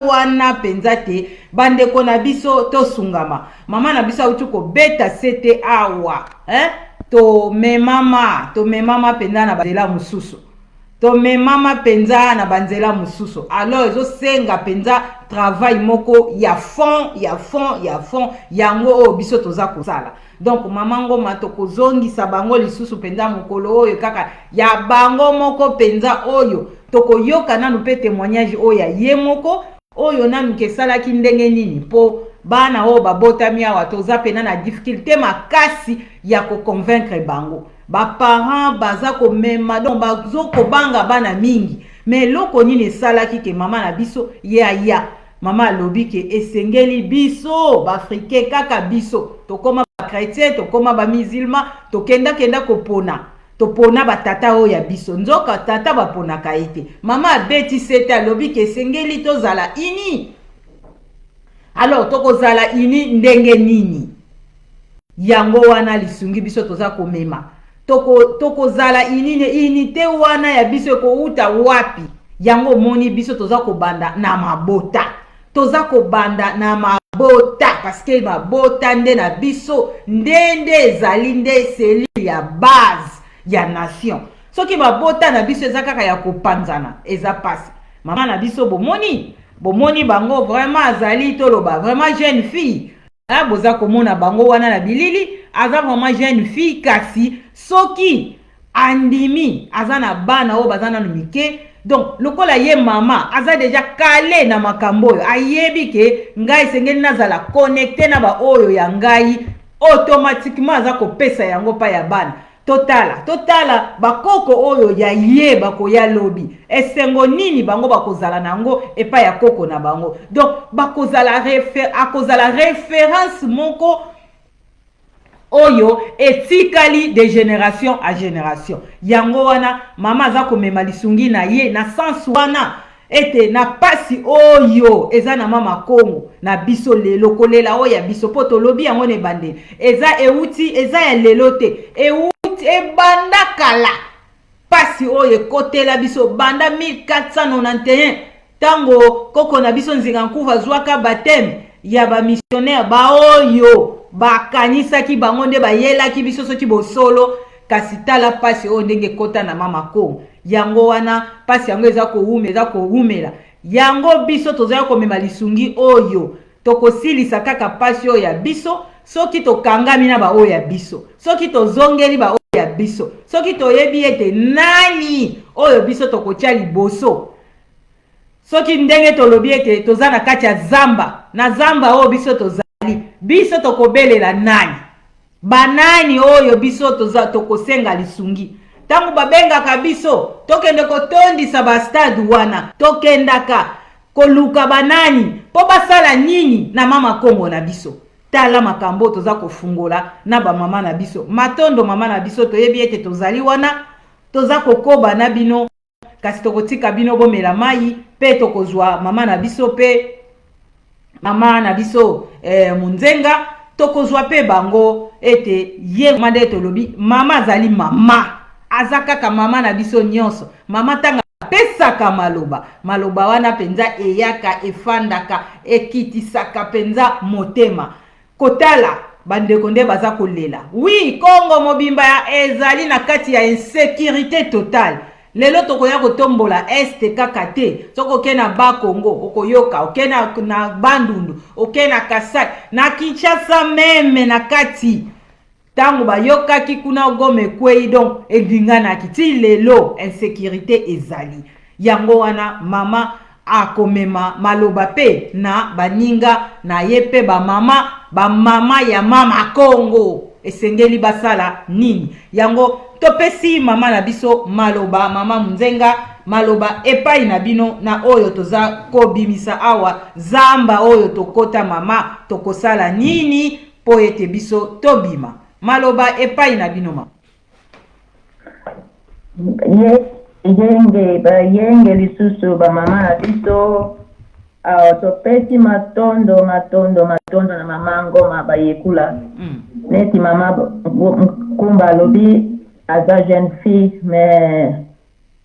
wana penzate bande kona biso to sungama mama na biso utu ko beta sete awa to memama penza na banzela mususu to memama penza na banzela mususu alors ezo senga penza travail moko ya fond yango o biso toza kosala donc mama ngoma to kozongisa bango lisusu penza mokolo oyo kaka ya bango moko penza oyo to koyoka nanu pe témoignage oyo ye moko oyo nanu kesalaki ndenge nini po bana o babotami awa toza pena na difficulté makasi ya ko convaincre bango ba parents baza ko mema donc bazo ko banga bana mingi mais loko nini esalaki ke mama na biso ya mama lobi ke esengeli biso ba africain kaka biso to koma ba chrétien to koma ba musulman to kenda kopona to pona batata o ya biso nzoka tata bapona kaite mama beti seta lobi ke esengeli to zala ini alors toko zala ini ndenge nini yango wana lisungi biso toza komema toko zala ini te wana ya biso ko uta wapi yango moni biso toza kobanda na mabota parce que mabota nde na biso ndende ezali nde seli ya base ya nation soki mabota na biso eza kaka ya kopanzana eza pasi mama na biso bomoni bango vraiment azali toloba vraiment jeune fille boza komona bango wana na bilili aza vraiment jeune fille kasi soki andimi aza na bana o bazana no mike donc lokola ye mama aza deja calé na makambo oyo ayebi ke ngai sengeli nazala connecté na ba oyo ya ngai automatiquement aza kopesa yango pa ya bana totala bakoko oyo ya ye bako ya lobi esengo nini bango bakozala nango epa ya koko na bango donc bakozala akozala référence moko oyo etikali de génération à génération yango wana mama aza komema lisungi na ye na sens wana ete na pasi oyo eza na mama Kongo na biso lelo kolela oyo ya biso poto lobi yango ne bande eza ya lelo te ebanda kala pasi oyo kotela biso banda 1491 tango koko na biso nzinga nkuva zwaka bateme ya ba missionnaire ba oyo bakanisaki bango nde bayelaki biso soki bosolo kasi tala pasi oyo ndenge kota na mama Kongo yango wana pasi yango eza koumela yango biso tozali komema lisungi oyo tokosilisa kaka pasi oyo ya biso soki tokangami na ba oyo ya biso soki tozongeli ba oyo ya biso soki toyebi ete nani oyo biso tokotia liboso soki ndenge tolobi ete toza na kati ya zamba na zamba oyo biso tozali biso tokobelela nani banani oyo biso tokosenga lisungi tangu babengaka biso tokende kotondisa ba stade wana tokendaka koluka banani po basala nini na mama Kongo na biso tala makambo toza kofungola na ba mama na biso matondo mama na biso toyebi ete tozali wana toza kokoba na bino kasi tokotika bino bomela mai pe tokozwa mama na biso pe mama na biso munzenga tokozwa pe bango ete ye mande tolobi mama azali mama azakaka mama na biso nyonso mama tanga pesaka maloba wana penza eyaka efandaka ekitisaka penza motema kotala bandeko nde baza kolela oui Kongo mobimba ya ezali na kati ya insécurité totale lelo tokoya kotombola este kaka te soko kena ba Kongo okoyoka okena na Bandundu okena Kasai na Kinshasa meme na kati tango bayoka kikuna Gome kwei donc edingana kiti lelo insécurité ezali yango wana mama akomema maloba pe na baninga na yepe ba mama ya mama Kongo esengeli basala nini yango topesi mama na biso maloba mama Munzenga maloba epai na bino na oyo toza kobimisa awa zamba oyo tokota mama tokosala nini po ete biso tobima maloba epai na bino ma yenge lisusu ba mama na biso topesi matondo na mama Ngoma bayekula neti mama Kumba lobi aza jeune fille mais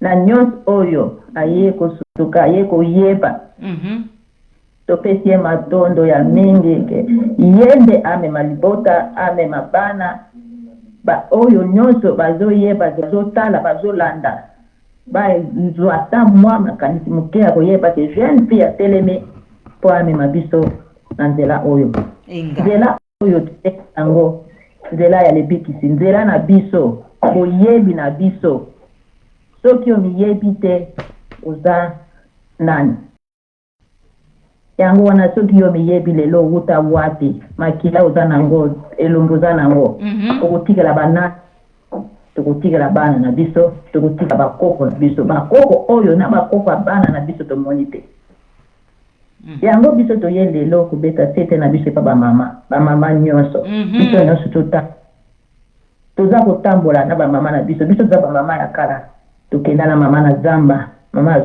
na nyonso oyo aye kosutuka aye koyeba topesi ye matondo ya mingi ke yende amema libota amema bana oyo nyonso bazoyeba bazotala bazolanda bazwa ata mwa makanisi moke ya koyeba ke jeune fille atelemi mpo amema biso na nzela oyo nzela oyo yango nzela ya lebikisi nzela na biso boyebi na biso soki omiyebi te oza nani yango wana soki yo miyebi lelo wuta wapi makila oza nango elongo oza nango okotikela bana tokotikela bana na biso tokotika bakoko na biso bakoko oyo na bakoko ya bana na biso tomoni te yango biso toye lelo kobeta sete na biso epa bamama nyonso biso nyonso toza kotambola na bamama na biso toza bamama ya kala tokenda na mama na zamba mama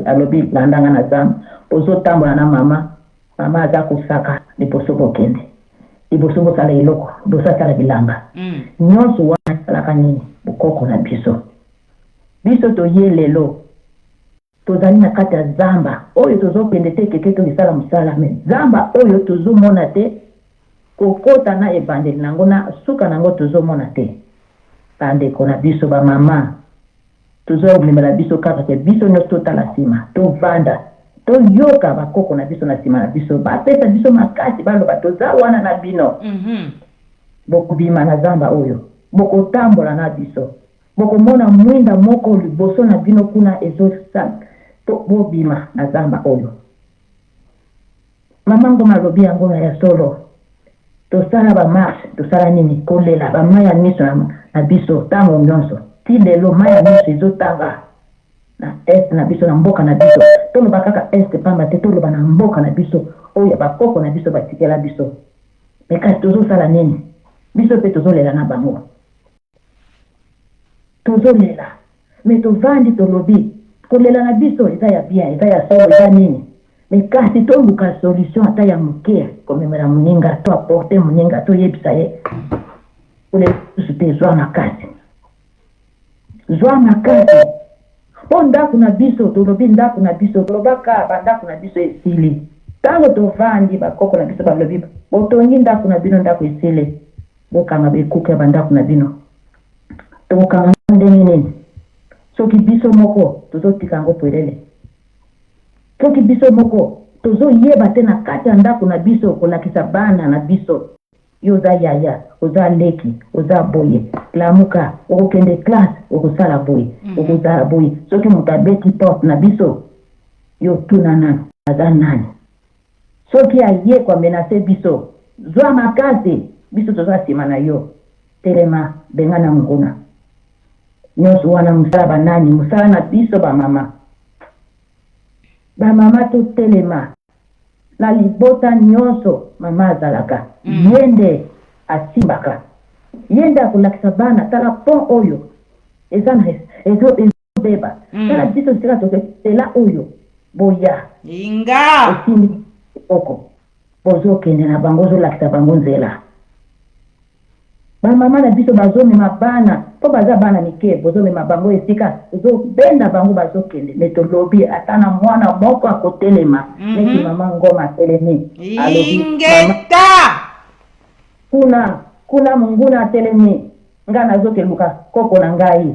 alobi landanga na zamba ozotambola na mama aza kosaka liboso bokende liboso bosala eloko bosasala bilanga nyonso wana esalaka nini bokoko na biso toye lelo tozali na kati ya zamba oyo tozokende te keke tolisala mosala me zamba oyo tozomona te kokota na ebandeli nango na suka nango tozomona te bandeko na biso bamama tozomemela biso kaka ke biso nyonso totala nsima tovanda toyoka bakoko na biso na nsima na biso bapesa biso makasi baloba toza wana na bino bokobima na zamba oyo bokotambola na biso bokomona mwinda moko liboso na bino kuna ezosala bobima na zamba oyo mama ngoma alobi yango ya solo tosala bamarshe tosala nini kolela bamaya miso na biso ntango nyonso ti lelo maya miso ezotanga na est na biso na mboka na biso toloba kaka est pamba te toloba na mboka na biso oyo bakoko na biso batikela biso me kasi tozosala nini biso mpe tozolela na bango tozolela me tovandi tolobi kolela na biso eza ya bien eza ya solo eza nini me kasi toluka solution ata ya moke komemela moninga to aporte moninga toyebisa ye kolela biso te zwa makasi po ndako na biso tolobi ndako na biso tolobaka bandako na biso esili ntango tovandi bakoko na biso balobi botongi ndako na bino ndako esili bokanga bekuke ya bandako na bino tokokanga ndenge nini soki biso moko tozotika yango pwelele soki biso moko tozoyeba te na kati ya ndako na biso kolakisa bana na biso yo oza yaya oza leki oza boye lamuka okokende classe okosala boye okozala boye soki moto abeti porte na biso yo tuna nani aza nani soki aye komenase biso zwa makasi biso toza nsima na yo telema benga na nguna nyonso wana mosala banani mosala na biso bamama totelema na libota nyonso mama azalaka yende asimbaka yende akolakisa bana tala pont oyo ezobeba tala biso sika toketela oyo boya esindi oko bozokende na bango ozolakisa bango nzela bamama na biso bazomema bana po baza bana mike bozomema bango esika ozobenda bango bazokende me tolobi ata na mwana moko akotelema neti mama ngoma atelemi ingeta kuna munguna atelemi nga nazokeluka koko na ngai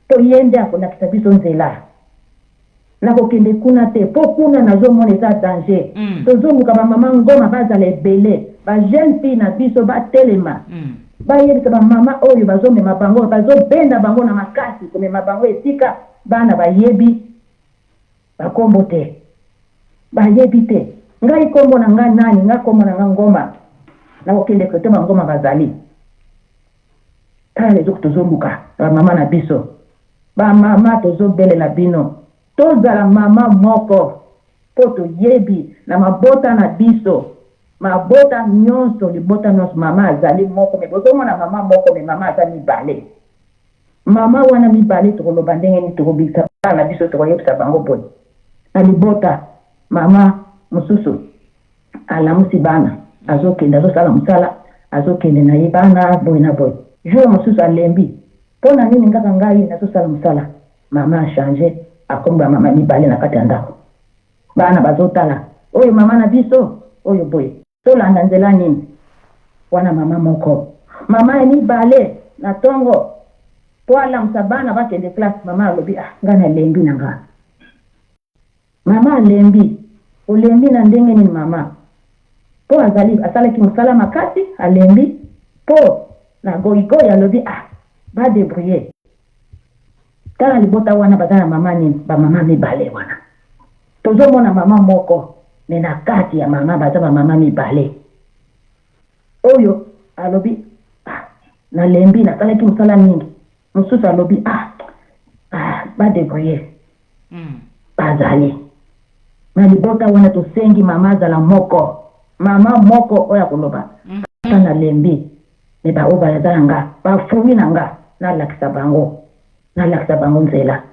toyende akolakisa biso nzela nakokende kuna te po kuna nazomona eza danger tozoluka bamama ngoma bazala ebele bajeune fille na biso batelema bayebisa bamama oyo bazomema bango bazobenda bango na makasi komema bango esika bana bayebi bakombo te bayebi te ngai kombo na nga nani nga kombo na nga ngoma nakokende kote bangoma bazali tala lezoki tozoluka bamama na biso bamama tozobelela bino tozala mama moko po toyebi na mabota na biso mabota nyonso libota nyonso mama azali moko me bozomona mama moko me mama aza mibale mama wana mibale tokoloba ndenge nini tokobikisa bana na biso tokoyebisa bango boye na libota mama mosusu alamusi bana azokende azosala mosala azokende na ye bana boye na boye jour mosusu alembi mpo na nini ngaka ngai nazosala mosala mama achange akomba mama mibale na kati ya ndako bana bazotala oyo mama na biso oyo boye tolanda nzela nini wana mama moko mama mibale na tongo po alamusa bana bakende classe mama alobi nga nalembi na nga mama alembi olembi na ndenge nini mama po asalaki mosala makasi alembi po na goyigoyi alobi badebrouye tala libota wana baza na mama nini bamama mibale wana tozomona mama moko me na kati ya mama baza bamama mibale oyo alobi nalembi nasalaki mosala mingi mosusu alobi badebrouye bazali na libota wana tosengi mama azala moko mama moko oyo akoloba nalembi me bao baza na nga bafumi na nga nalakisa bango nzela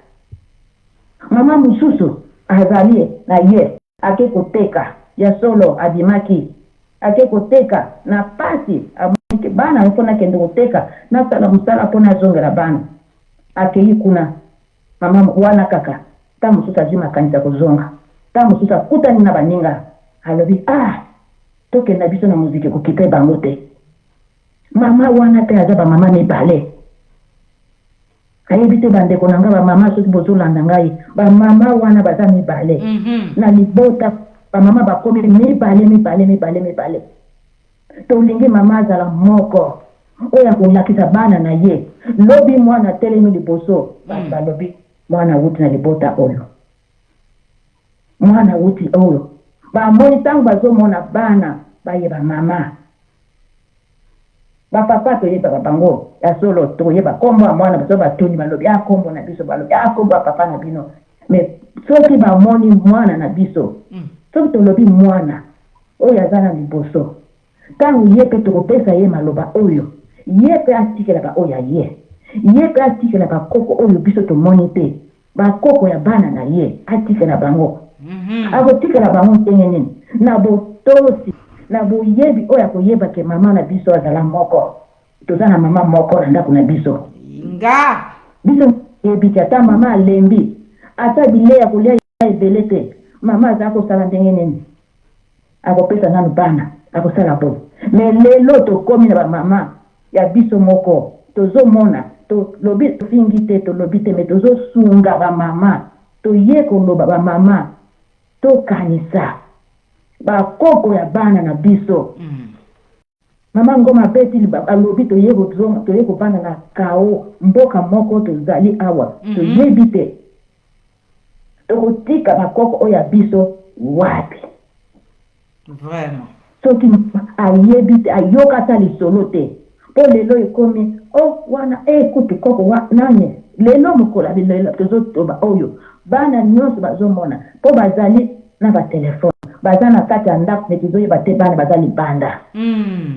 mama mosusu azali na ye ake koteka ya solo abimaki ake koteka na pasi amonike bana mpona kende koteka nasala mosala mpona azongela bana akei kuna mama wana kaka ta mosusu azwi makanisa kozonga ta mosusu akutani na baninga alobi tokenda biso na muziki kokipe bango te mama wana pe aza bamama mibale ayebi te bandeko na nga bamama soki bozolanda ngai bamama wana baza mibale na libota bamama bakomi mibale tolingi mama azala moko oyo akolakisa bana na ye lobi mwana telemi liboso balobi mwana wuti na libota oyo mwana wuti oyo bamoni ntango bazomona bana bayeba mama bapapa toyeba bango ya solo toyeba kombo ya mwana baso batuni balobi kombo na biso balobi kombo ya papa na bino me soki bamoni mwana na biso soki tolobi mwana oyo aza na liboso ntango ye mpe tokopesa ye maloba oyo ye mpe atikelaka oyo ye mpe atikela bakoko oyo biso tomoni te bakoko ya bana na ye atikela bango akotikela bango ndenge nini na botosi na boyebi oyo akoyeba ke mama na biso azala moko toza na mama moko na ndako na biso nga biso yebi ata mama alembi ata bileya kolia ebele te mama aza kosala ndenge nini akopesa nanu bana akosala boye me lelo tokomi na bamama ya biso moko tozomona tolobi tofingi te tolobi te me tozosunga bamama toye koloba bamama tokanisa bakoko ya bana na biso mama ngoma beti alobi toye kobanda na kao mboka moko tozali awa toyebi te tokotika bakoko oyo ya biso wapi vraiment soki ayebi te ayoka ata lisolo te po lelo ekomi wana kutu koko nani lelo mokola lelo tozotoba oyo bana nyonso bazomona po bazali na batelefone baza na kati ya ndako me tozoyeba te bana baza libanda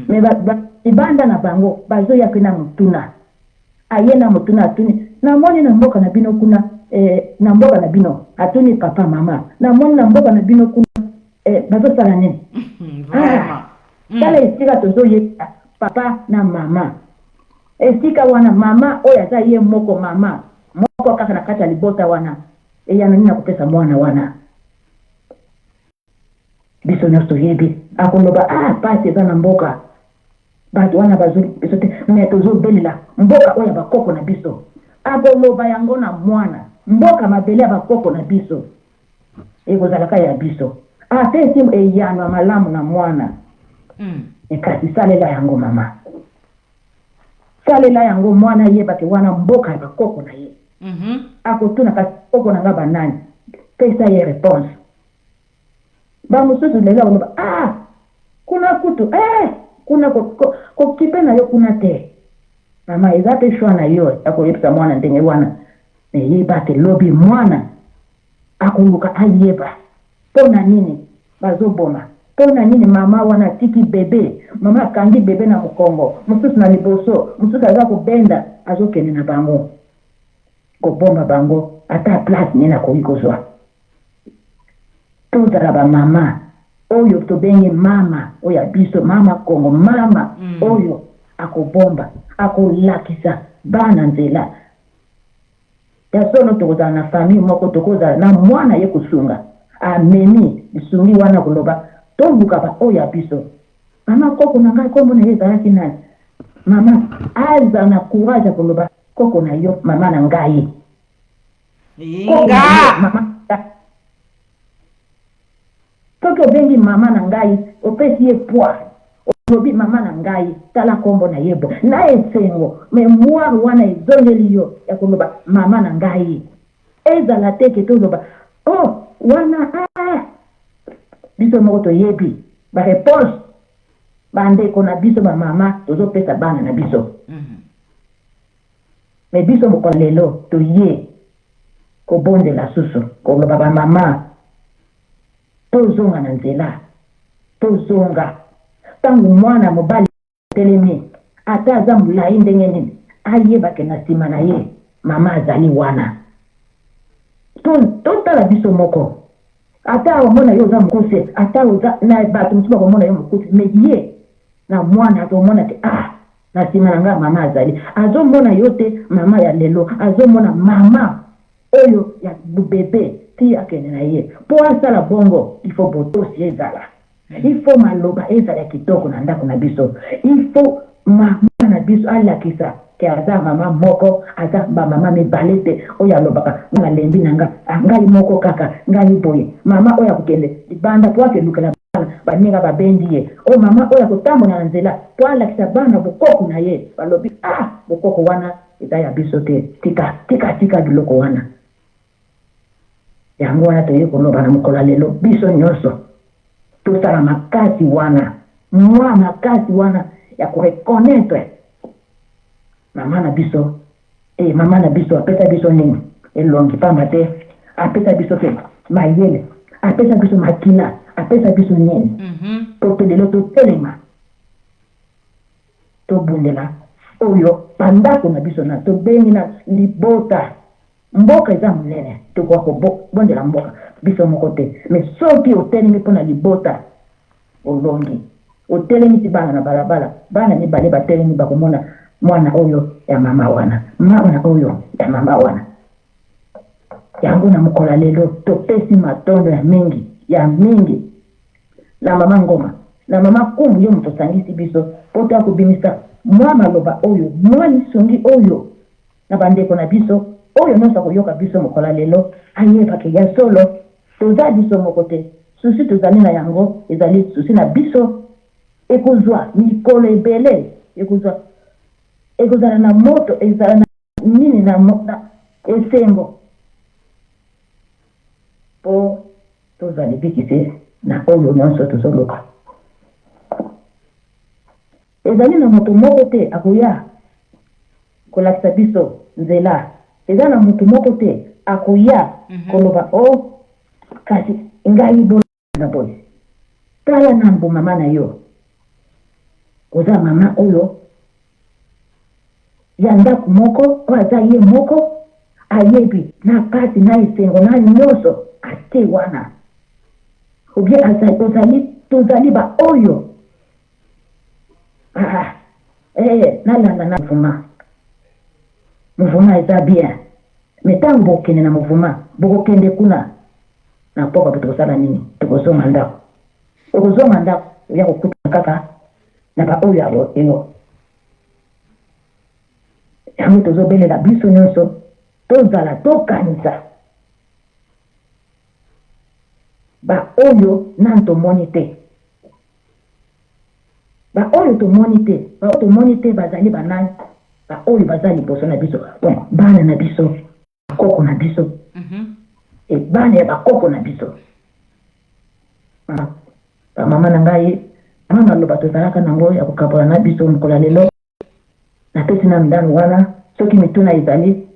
me libanda na bango bazoyaki na motuna aye na motuna atuni namoni na mboka na bino kuna na mboka na bino atuni papa mama namoni na mboka na bino kuna bazosala nini tala esika tozoyeba papa na mama esika wana mama oyo aza ye moko mama moko kaka na kati ya libota wana eyana nini akopesa mwana wana biso nyonso toyebi akoloba pasi eza na mboka bato wana biso te me tozobelela mboka oyo ya bakoko na biso akoloba yango na mwana mboka mabele ya bakoko na biso ekozalaka ya biso te esi eyano ya malamu na mwana kasi salela yango mama salela yango mwana yebake wana mboka ya bakoko na ye akotuna kasi koko na nga banani pesa ye réponse bamosusu lelo akoloba kuna kutu kuna kokipe na yo kuna te mama eza pe shwa na yo akoyebisa mwana ndenge wana eyeba te lobi mwana akoluka ayeba mpona nini bazoboma mpona nini mama wana atiki bebe mama akangi bebe na mokongo mosusu na liboso mosusu aza kobenda azokende na bango kobomba bango ata place nini akoki kozwa tozala bamama oyo tobengi mama oyo ya biso mama kongo mama oyo akobomba akolakisa bana nzela ya sono tokozala na famille moko tokozala na mwana ye kosunga amemi lisungi wana koloba tombuka ba oya biso mama koko na ngai kombo na ye ezalaki nani mama aza na courage koloba koko na yo mama na ngai inga soki obengi mama na ngai opesi ye poids olobi mama na ngai tala kombo na ye bo na esengo memoire wana ezongeli yo ya koloba mama na ngai ezala teke toloba oh wana biso moko toyebi bareponse bandeko na biso bamama tozopesa bana na biso me biso mokolo lelo toye kobondela susu koloba bamama tozonga na nzela tozonga ntango mwana mobali telemi ata aza molai ndenge nini ayebake na nsima na ye mama azali wana totala biso moko ata omona yo oza mokuse ata oza na bato mosusu bakomona yo mokuse me ye na mwana atomona te na nsima na ngai mama azali azomona yo te mama ya lelo azomona mama oyo ya bubebe ti akende na ye mpo asala bongo ifo botosi ezala ifo maloba ezala ya kitoko na ndako na biso ifo mama na biso alakisa ke aza mama moko aza bamama mibale te oyo alobaka na lembi na nga ngai moko kaka ngai boye mama oyo akokende libanda po akelukela bana baninga babendi ye o mama oyo akotambola na nzela po alakisa bana bokoko na ye balobi bokoko wana eza ya biso te tika biloko wana yango wana toye koloba na mokolo lelo biso nyonso tosala makasi wana mwa makasi wana ya korekonetre mama na biso mama na biso apesa biso nini elongi pamba te apesa biso pe mayele apesa biso makila apesa biso nini po lelo totelema tobundela oyo bandako na biso na tobengi na libota mboka eza monene tokoka kobondela mboka biso moko te me soki otelemi mpona libota olongi otelemi ti bana na balabala bana mibale batelemi bakomona mwana oyo ya mama wana mwana oyo ya mama wana yango na mokolo lelo topesi matondo ya mingi na mama ngoma na mama kumbu yo moto osangisi biso po to akobimisa mwa maloba oyo mwa lisungi oyo na bandeko na biso oyo nyonso akoyoka biso mokolo lelo ayebake ya solo toza biso moko te susi tozali na yango ezali susi na biso ekozwa mikolo ebele ekozala na moto ezala na nini na esengo po tozali bikise na oyo nyonso tozoluka ezali na moto moko te akoya kolakisa biso nzela eza na moto moko te akoya koloba kasi ngai bona na boye tala na mbo mama na yo oza mama oyo ya ndako moko oyo aza ye moko ayebi na pasi na esengo na nyonso ate wana obie tozali ba oyo nalanda na mouvement eza bien me ntango bokende na mouvement bokokende kuna na mpoka po tokosala nini tokozonga ndako okozonga ndako oya kokutana kaka na baoyo elo yango tozobelela biso nyonso tozala tokanisa baoyo nani tomoni te baoyo tomoni te bazali banani baoyo baza liboso na biso bana na biso bakoko na biso bana ya bakoko na biso bamama na ngai ama maloba tozalaka nango ya kokabola na biso mokolo lelo napesi na ndano wana soki mituna ezali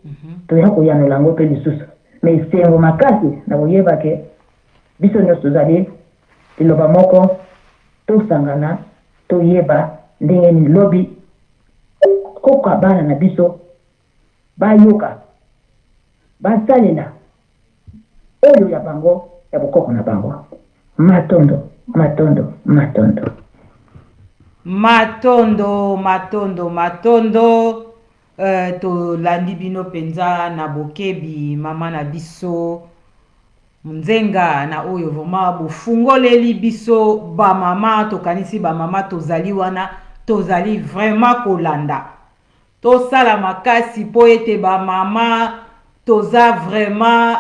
toya koyanola yango mpe lisusu me esengo makasi na koyebake biso nyonso tozali liloba moko tosangana toyeba ndenge nini lobi koka bana na biso bayoka basalela oyo ya bango ya bokoko na bango matondo tolandi bino mpenza na bokebi mama na biso Nzenga na oyo vraiment bofungoleli biso ba mama tokanisi ba mama tozali wana tozali vraiment kolanda tosala makasi po ete ba mama toza vraiment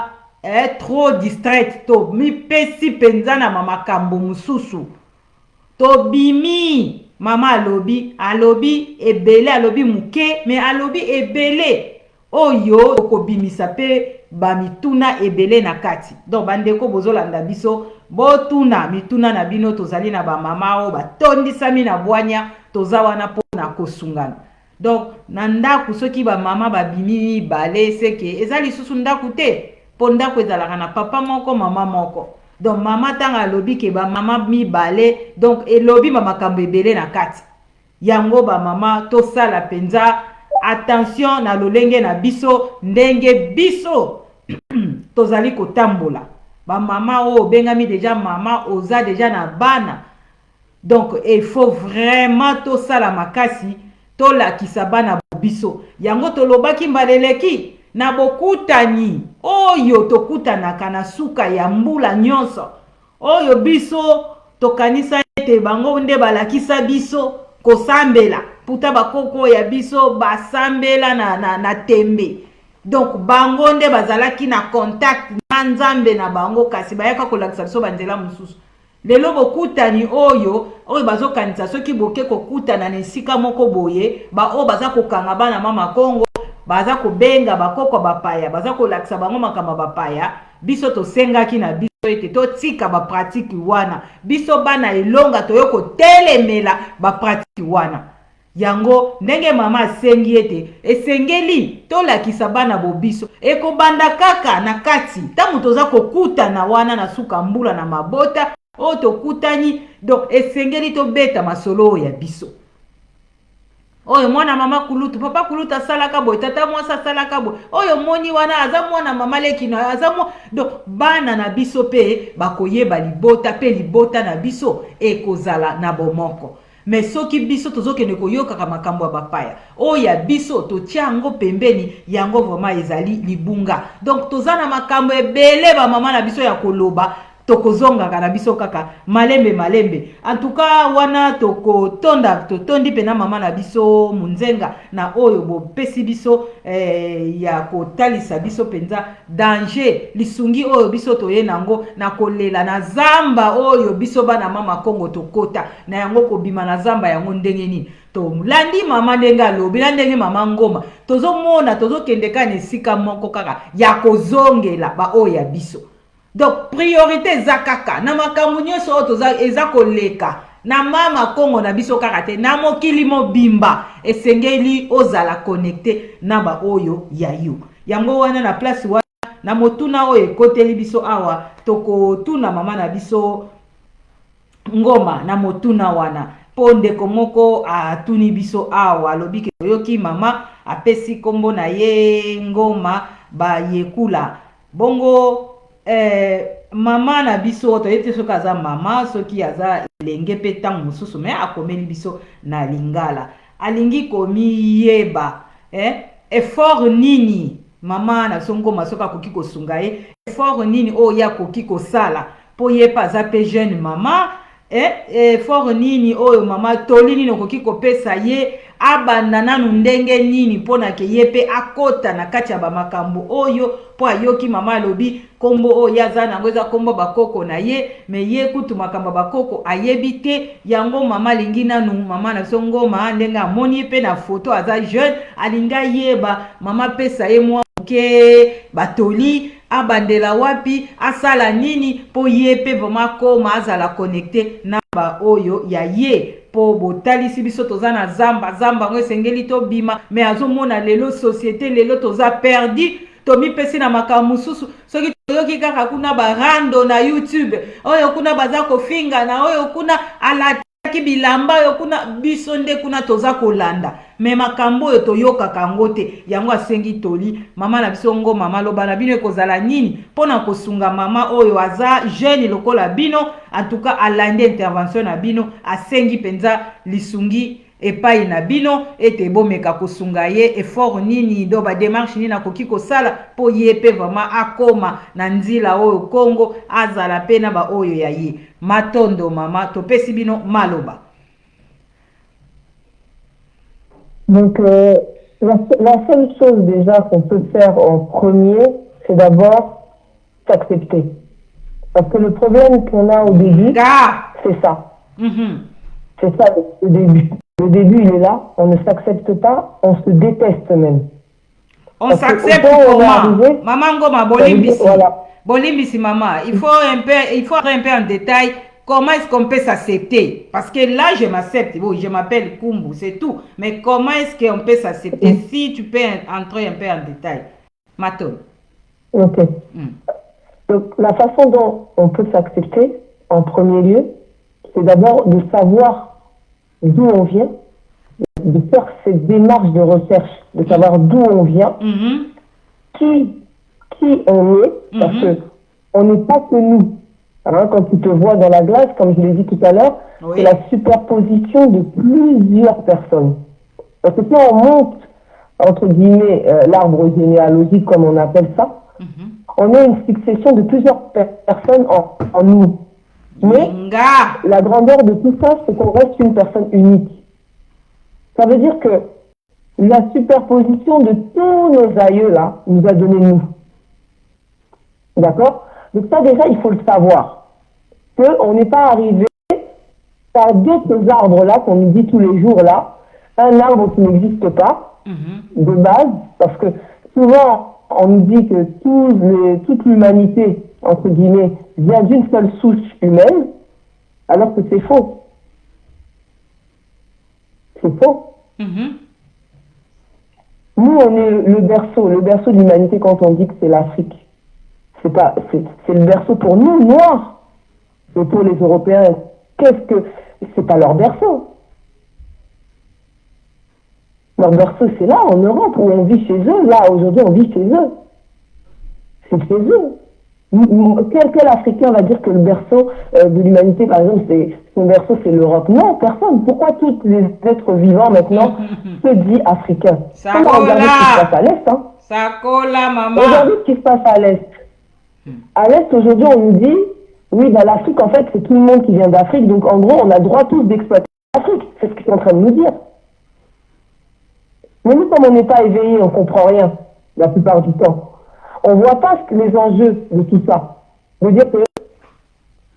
trop distraite to mipesi penza na mama kambo mususu to bimi mama alobi ebele alobi muke mais alobi ebele oyo okobimisa pe bamituna ebele na kati donc bandeko bozolanda biso botuna mituna na bino tozali na bamama o batondisami na bwanya toza wana mpona kosungana donc na ndako soki bamama babimi mibale seke eza lisusu ndako te mpo ndako ezalaka na papa moko mama moko donc mama ntango alobi ke bamama mibale donc elobi bamakambo ebele na kati yango bamama tosala mpenza attention na lolenge na biso ndenge biso tozali kotambola ba mama o bengami déjà mama oza déjà na bana donc il faut vraiment tosala makasi tolakisa bana biso yango tolobaki mbaleleki na bokutani oyo tokutanaka na suka ya mbula nyonso oyo biso tokanisa ete bango nde balakisa biso kosambela puta bakoko ya biso basambela na tembe donc bango nde bazalaki na contact na nzambe na bango kasi bayaka kolakisa biso banzela mosusu lelo bokutani oyo bazokanisa soki boke kokutana na esika moko boye oyo baza kokanga bana mama Kongo baza kobenga bakoko bapaya baza kolakisa bango makambo bapaya biso tosengaki na biso ete totika bapratiki wana biso bana elonga toyo kotelemela bapratiki wana yango ndenge mama asengi ete esengeli tolakisa bana bobiso ekobanda kaka na kati ntango toza kokutana wana na suka mbula na mabota oyo tokutani donc esengeli tobeta masolo ya biso oyo mwana mama kulutu papa kulutu asalaka boye tata mwasi asalaka boye oyo moni wana aza mwana mama lekino aza donc bana na biso pe bakoyeba libota pe libota na biso ekozala na bomoko mais soki biso tozokende koyokaka makambo ya bapaya oyo ya biso totia yango pembeni yango vraiment ezali libunga donc toza na makambo ebele bamama na biso ya koloba tokozongaka na biso kaka malembe en tout cas wana totondi pena mama na biso munzenga na oyo bopesi biso ya kotalisa biso penza danger lisungi oyo biso toye nango na kolela na zamba oyo biso bana mama Kongo tokota na yango kobima na zamba yango ndenge nini landi mama ndenge alobi na ndenge mama Ngoma tozomona tozokendeka na esika moko kaka ya kozongela oyo ya biso donc priorité zakaka na makambo nyonso toza eza koleka na mama Kongo na biso kaka te na mokili mobimba esengeli ozala connecté na oyo ya yo yango wana na place wana na motuna oyo ekoteli biso awa tokotuna mama na biso Ngoma na motuna wana po ndeko moko atuni biso awa alobi ke yoki mama apesi kombo na ye Ngoma bayekula bongo mama na biso toyete soki aza mama soki aza elenge pe ntango mosusu me akomeli biso na lingala alingi komiyeba effort nini mama na biso Ngoma soki akoki kosunga ye effort nini oyo akoki kosala po ye pa aza pe jeune mama effort nini oyo mama toli nini okoki kopesa ye abanda nanu ndenge nini mpona ke ye pe akota na kati ya bamakambo oyo po ayoki mama alobi kombo oyo aza nango eza kombo bakoko na ye me ye kutu makambo bakoko ayebi te yango mama alingi nanu mama na biso Ngoma ndenge amoni pe na foto aza jeune alinga yeba mama pesa ye mwa moke batoli abandela wapi asala nini po ye pe vraiment koma azala connecté na oyo ya ye po botalisi biso toza na zamba ngo esengeli tobima mais azomona lelo société lelo toza perdu tomipesi na makambo mosusu soki toyoki kaka kuna barando na YouTube oyo kuna baza kofinga na oyo kuna alataki bilamba oyo kuna biso nde kuna toza kolanda me makambo oyo toyokaka yango te yango asengi toli mama na biso Ngoma maloba na bino ekozala nini mpona kosunga mama oyo aza jeune lokola bino en tout cas alandi intervention na bino asengi penza lisungi epai na bino ete bomeka kosunga ye effort nini do démarche nini akoki kosala mpo ye mpe vraiment akoma na nzela oyo Congo azala mpe na baoyo ya ye. Matondo mama topesi bino maloba. Donc la seule chose déjà qu'on peut faire en premier, c'est d'abord s'accepter. Parce que le problème qu'on a au début, c'est ça. C'est ça le début. Le début, il est là, on ne s'accepte pas, on se déteste même. On s'accepte comment? Maman Ngoma, bolimbisi. Voilà. Bolimbisi, maman. Il faut rentrer un peu en détail. Comment est-ce qu'on peut s'accepter? Parce que là, je m'accepte. Bon, je m'appelle Kumbu, c'est tout. Mais comment est-ce qu'on peut s'accepter? Si tu peux entrer un peu en détail. Maton. Ok. Donc, la façon dont on peut s'accepter, en premier lieu, c'est d'abord de savoir d'où on vient, de faire cette démarche de recherche, de savoir d'où on vient, qui on est, parce que on n'est pas que nous. Hein, quand tu te vois dans la glace, comme je l'ai dit tout à l'heure, c'est la superposition de plusieurs personnes. Parce que si on monte, entre guillemets, l'arbre généalogique, comme on appelle ça, on a une succession de plusieurs personnes en nous. Mais la grandeur de tout ça, c'est qu'on reste une personne unique. Ça veut dire que la superposition de tous nos aïeux là nous a donné nous. D'accord? Donc ça déjà, il faut le savoir. Qu'on n'est pas arrivé par d'autres arbres là qu'on nous dit tous les jours là. Un arbre qui n'existe pas, de base, parce que souvent on nous dit que toute l'humanité, entre guillemets, vient d'une seule souche humaine, alors que c'est faux. C'est faux. Nous, on est le berceau de l'humanité quand on dit que c'est l'Afrique. C'est le berceau pour nous, noirs. Et pour les Européens, c'est pas leur berceau. Leur berceau, c'est là, en Europe, où on vit chez eux. Là, aujourd'hui, on vit chez eux. C'est chez eux. Quel Africain va dire que le berceau de l'humanité, par exemple, son berceau, c'est l'Europe? Non, personne. Pourquoi tous les êtres vivants, maintenant, se disent africains? On va regarder ce qui se passe à l'Est. Hein. Regardez ce qui se passe à l'Est. À l'Est, aujourd'hui, on nous dit, oui, bah, l'Afrique, en fait, c'est tout le monde qui vient d'Afrique. Donc, en gros, on a le droit tous d'exploiter l'Afrique. C'est ce qu'ils sont en train de nous dire. Mais nous, comme on n'est pas éveillés, on ne comprend rien, la plupart du temps. On ne voit pas les enjeux de tout ça. Je veux dire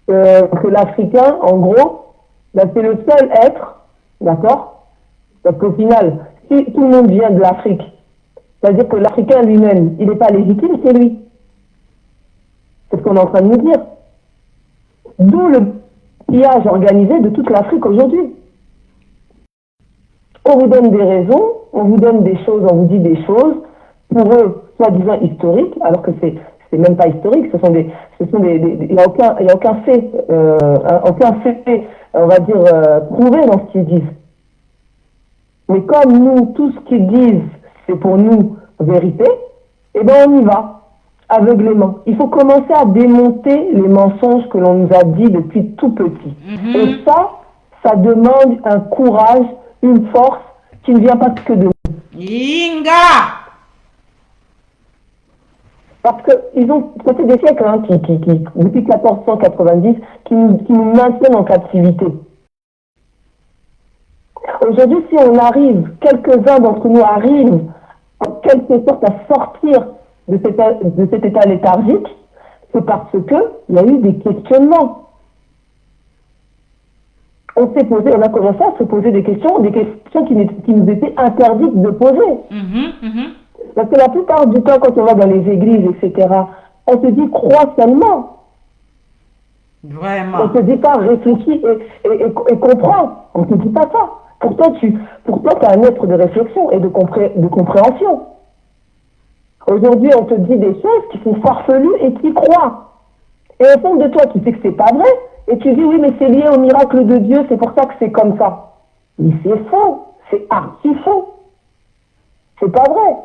que l'Africain, en gros, ben, c'est le seul être, d'accord? Parce qu'au final, si tout le monde vient de l'Afrique, c'est-à-dire que l'Africain lui-même, il n'est pas légitime, c'est lui. C'est ce qu'on est en train de nous dire. D'où le pillage organisé de toute l'Afrique aujourd'hui. On vous donne des raisons, on vous donne des choses, on vous dit des choses, pour eux, soi-disant historiques, alors que c'est même pas historique, il n'y a aucun fait, on va dire, prouvé dans ce qu'ils disent. Mais comme nous, tout ce qu'ils disent, c'est pour nous vérité, eh bien on y va, aveuglément. Il faut commencer à démonter les mensonges que l'on nous a dit depuis tout petit. Et ça demande un courage, une force qui ne vient pas que de nous. Inga! Parce que ça fait des siècles hein, depuis 1490 qui nous maintiennent en captivité. Aujourd'hui, si on arrive, quelques-uns d'entre nous arrivent en quelque sorte à sortir de cet état léthargique, c'est parce que il y a eu des questionnements. On a commencé à se poser des questions qui nous étaient interdites de poser. Parce que la plupart du temps, quand on va dans les églises, etc., on se dit crois seulement. Vraiment. On ne te dit pas réfléchis et comprends. On ne te dit pas ça. Pourtant, tu es un être de réflexion et de compréhension. Aujourd'hui, on te dit des choses qui sont farfelues et qui croient. Et au fond de toi, tu sais que c'est pas vrai. Et tu dis, oui, mais c'est lié au miracle de Dieu, c'est pour ça que c'est comme ça. Mais c'est faux. C'est archi faux. C'est pas vrai.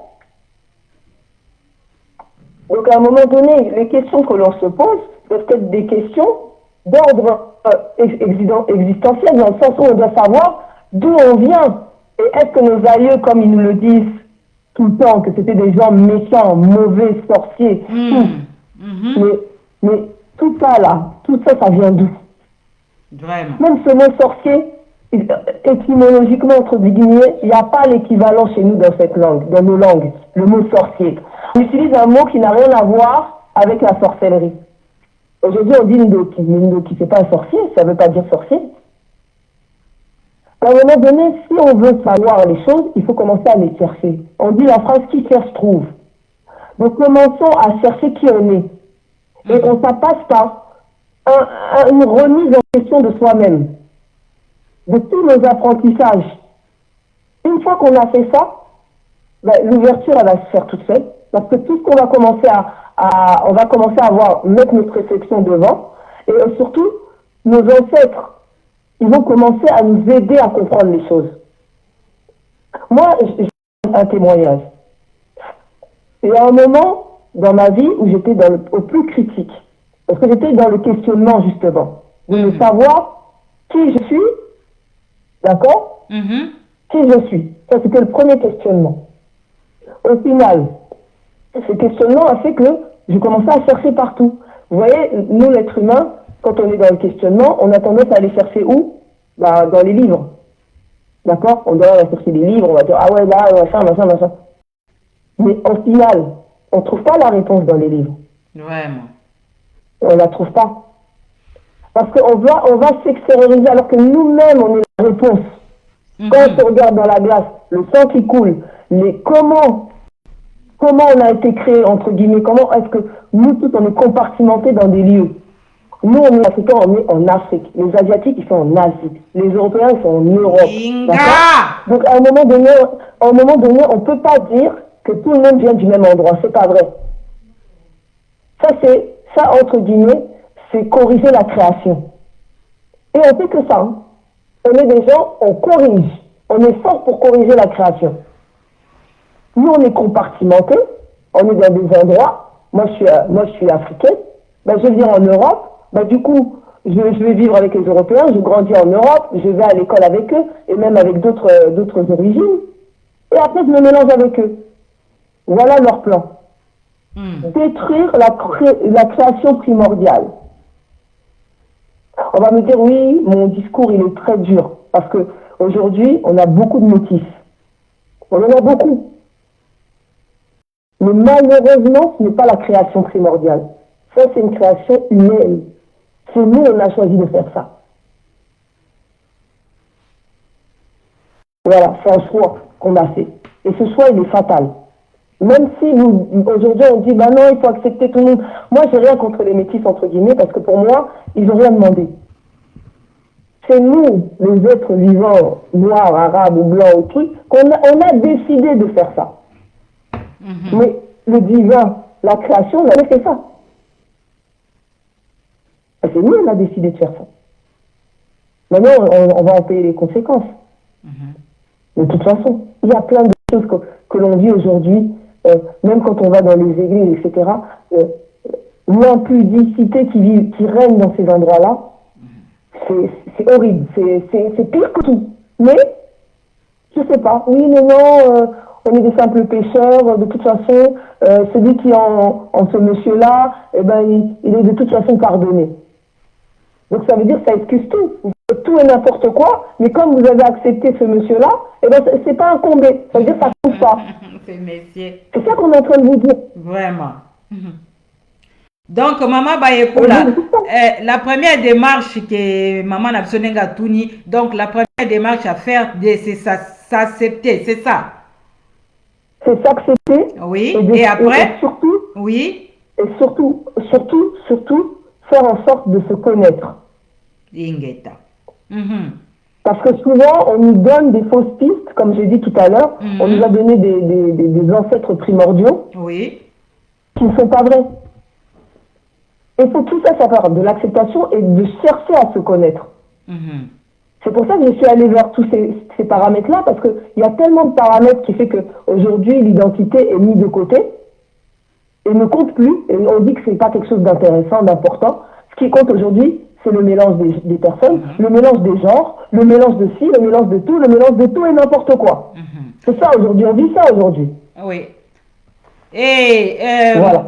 Donc, à un moment donné, les questions que l'on se pose doivent être des questions d'ordre existentiel, dans le sens où on doit savoir d'où on vient. Et est-ce que nos aïeux, comme ils nous le disent tout le temps, que c'était des gens méchants, mauvais, sorciers, mais tout ça là, tout ça, ça vient d'où? Vraiment. Même ce mot sorcier, étymologiquement, entre guillemets, il n'y a pas l'équivalent chez nous dans cette langue, dans nos langues, le mot sorcier. On utilise un mot qui n'a rien à voir avec la sorcellerie. Aujourd'hui, on dit Ndoki, mais Ndoki, c'est pas un sorcier, ça ne veut pas dire sorcier. À un moment donné, si on veut savoir les choses, il faut commencer à les chercher. On dit la phrase qui cherche trouve. Donc commençons à chercher qui on est. Et ça passe par une remise en question de soi-même, de tous nos apprentissages. Une fois qu'on a fait ça, l'ouverture elle va se faire toute seule, parce que tout ce qu'on va commencer on va commencer à mettre notre réflexion devant, et surtout nos ancêtres, ils vont commencer à nous aider à comprendre les choses. Moi, j'ai un témoignage. Il y a un moment dans ma vie où j'étais au plus critique. Parce que j'étais dans le questionnement, justement. De savoir qui je suis, d'accord? Qui je suis. Ça, c'était le premier questionnement. Au final, ce questionnement a fait que je commençais à chercher partout. Vous voyez, nous, l'être humain, quand on est dans le questionnement, on a tendance à aller chercher où? Dans les livres. D'accord? On doit aller chercher des livres, on va dire, ah ouais, là, machin. Mais au final, on ne trouve pas la réponse dans les livres. Vraiment. On ne la trouve pas. Parce qu'on va s'extérioriser alors que nous-mêmes, on est la réponse. Quand on se regarde dans la glace, le sang qui coule, comment on a été créé, entre guillemets, comment est-ce que nous tous, on est compartimentés dans des lieux. Nous, on est africains, on est en Afrique. Les Asiatiques, ils sont en Asie. Les Européens, ils sont en Europe. D'accord? Donc, à un moment donné, on ne peut pas dire que tout le monde vient du même endroit. C'est pas vrai. Ça, entre guillemets, c'est corriger la création. Et on fait que ça. Hein. On est des gens, on corrige. On est fort pour corriger la création. Nous, on est compartimentés. On est dans des endroits. Moi, je suis africaine. Je vais venir en Europe. Du coup, je vais vivre avec les Européens. Je grandis en Europe. Je vais à l'école avec eux. Et même avec d'autres origines. Et après, je me mélange avec eux. Voilà leur plan. Détruire la création primordiale. On va me dire, oui, mon discours, il est très dur. Parce que aujourd'hui, on a beaucoup de motifs. On en a beaucoup. Mais malheureusement, ce n'est pas la création primordiale. Ça, c'est une création humaine. C'est nous, on a choisi de faire ça. Voilà, c'est un choix qu'on a fait. Et ce choix, il est fatal. Même si aujourd'hui on dit, non, il faut accepter tout le monde. Moi, j'ai rien contre les métis, entre guillemets, parce que pour moi, ils n'ont rien demandé. C'est nous, les êtres vivants, noirs, arabes ou blancs ou trucs, on a décidé de faire ça. Mais le divin, la création, on avait fait ça. Et c'est nous, on a décidé de faire ça. Maintenant, on va en payer les conséquences. De toute façon, il y a plein de choses que l'on vit aujourd'hui. Même quand on va dans les églises, etc., l'impudicité qui règne dans ces endroits-là, c'est horrible, c'est pire que tout. Mais, je sais pas, oui, mais non, on est des simples pécheurs, de toute façon, celui qui est en ce monsieur-là, il est de toute façon pardonné. Donc ça veut dire que ça excuse tout. Vous faites tout et n'importe quoi, mais comme vous avez accepté ce monsieur-là, c'est pas incombé. Ça veut dire que ça ne compte pas. C'est ça qu'on est en train de vous dire. Vraiment. Donc, Maman Bayekoula, la première démarche que Maman Nabsonenga Touni, donc la première démarche à faire, c'est s'accepter, c'est ça? C'est s'accepter. Oui, et après? Et surtout, oui. Et surtout, faire en sorte de se connaître. Ingeta. Parce que souvent, on nous donne des fausses pistes, comme j'ai dit tout à l'heure. On nous a donné des ancêtres primordiaux. Oui. Qui ne sont pas vrais. Et pour tout ça, ça part de l'acceptation et de chercher à se connaître. C'est pour ça que je suis allée vers tous ces paramètres-là, parce qu'il y a tellement de paramètres qui fait qu'aujourd'hui, l'identité est mise de côté et ne compte plus. Et on dit que ce n'est pas quelque chose d'intéressant, d'important. Ce qui compte aujourd'hui, c'est le mélange des personnes, le mélange des genres, le mélange de ci, le mélange de tout et n'importe quoi. C'est ça aujourd'hui, on vit ça aujourd'hui. Oui. Et voilà.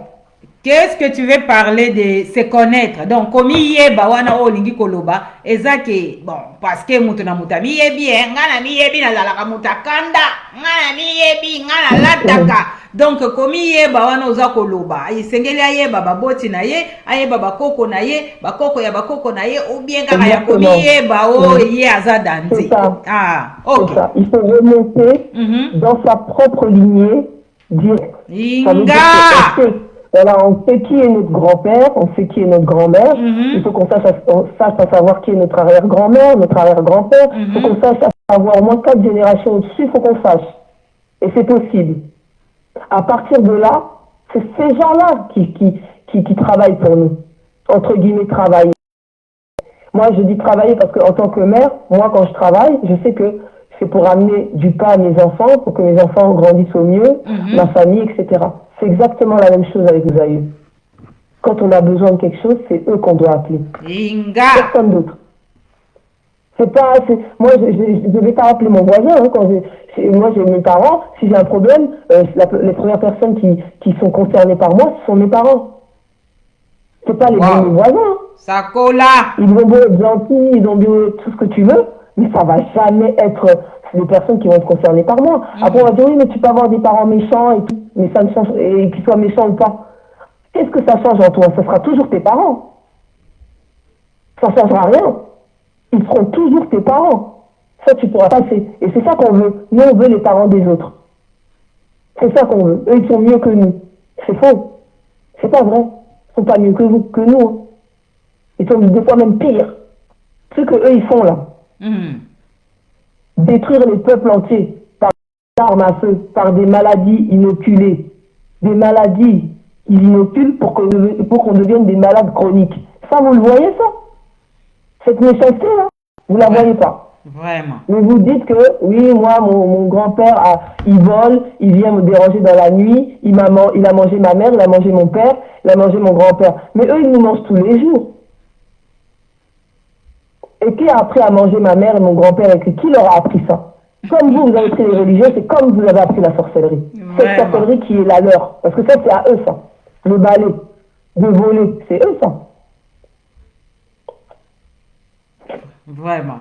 Qu'est-ce que tu veux parler de se connaître? Donc, comme yeba wana olingi koloba, ezake bon parce que mutu na mutami yebi ngana mi yebi na zalaka mutakanda, ngana mi yebi ngana lataka. Donc, comme yeba wana oza koloba, isengeli ayeba baboti na ye, ayeba bakoko na ye, bakoko ya bakoko na ye, ou bien kaka ya komi yeba o ye aza danse. Ah, ok. Ça. Il faut remonter dans sa propre lignée directe. Voilà, on sait qui est notre grand-père, on sait qui est notre grand-mère. Il faut qu'on sache à savoir qui est notre arrière-grand-mère, notre arrière-grand-père. Il faut qu'on sache à savoir au moins 4 générations au-dessus, il faut qu'on sache. Et c'est possible. À partir de là, c'est ces gens-là qui travaillent pour nous. Entre guillemets, travailler. Moi, je dis travailler parce qu'en tant que mère, moi, quand je travaille, je sais que c'est pour amener du pain à mes enfants, pour que mes enfants grandissent au mieux, ma famille, etc. C'est exactement la même chose avec les aïeux. Quand on a besoin de quelque chose, c'est eux qu'on doit appeler. Personne d'autre. Moi, je ne vais pas appeler mon voisin. Moi, j'ai mes parents. Si j'ai un problème, les premières personnes qui sont concernées par moi, ce sont mes parents. C'est pas mes voisins. Ça colle là. Ils ont beau être gentils, ils ont beau tout ce que tu veux, mais ça va jamais être des personnes qui vont être concernées par moi. Après, on va dire, oui, mais tu peux avoir des parents méchants et tout, mais ça ne change, et qu'ils soient méchants ou pas. Qu'est-ce que ça change en toi? Ça sera toujours tes parents. Ça ne changera rien. Ils seront toujours tes parents. Ça, tu pourras passer. Et c'est ça qu'on veut. Nous, on veut les parents des autres. C'est ça qu'on veut. Eux, ils sont mieux que nous. C'est faux. C'est pas vrai. Ils sont pas mieux que nous. Hein. Ils sont des fois même pires. Ce que eux, ils font là. Détruire les peuples entiers par des armes à feu, par des maladies inoculées. Des maladies qu'ils inoculent pour qu'on devienne des malades chroniques. Ça, vous le voyez, ça? Cette méchanceté-là, vous la voyez pas. Vraiment. Mais vous dites que, oui, moi, mon grand-père, il vole, il vient me déranger dans la nuit, il a mangé ma mère, il a mangé mon père, il a mangé mon grand-père. Mais eux, ils nous mangent tous les jours. Et qui a appris à manger ma mère et mon grand-père et qui leur a appris ça? Comme vous avez appris les religions, c'est comme vous avez appris la sorcellerie. Cette sorcellerie qui est la leur. Parce que ça, c'est à eux, ça. Le balai, de voler, c'est eux, ça. Vraiment.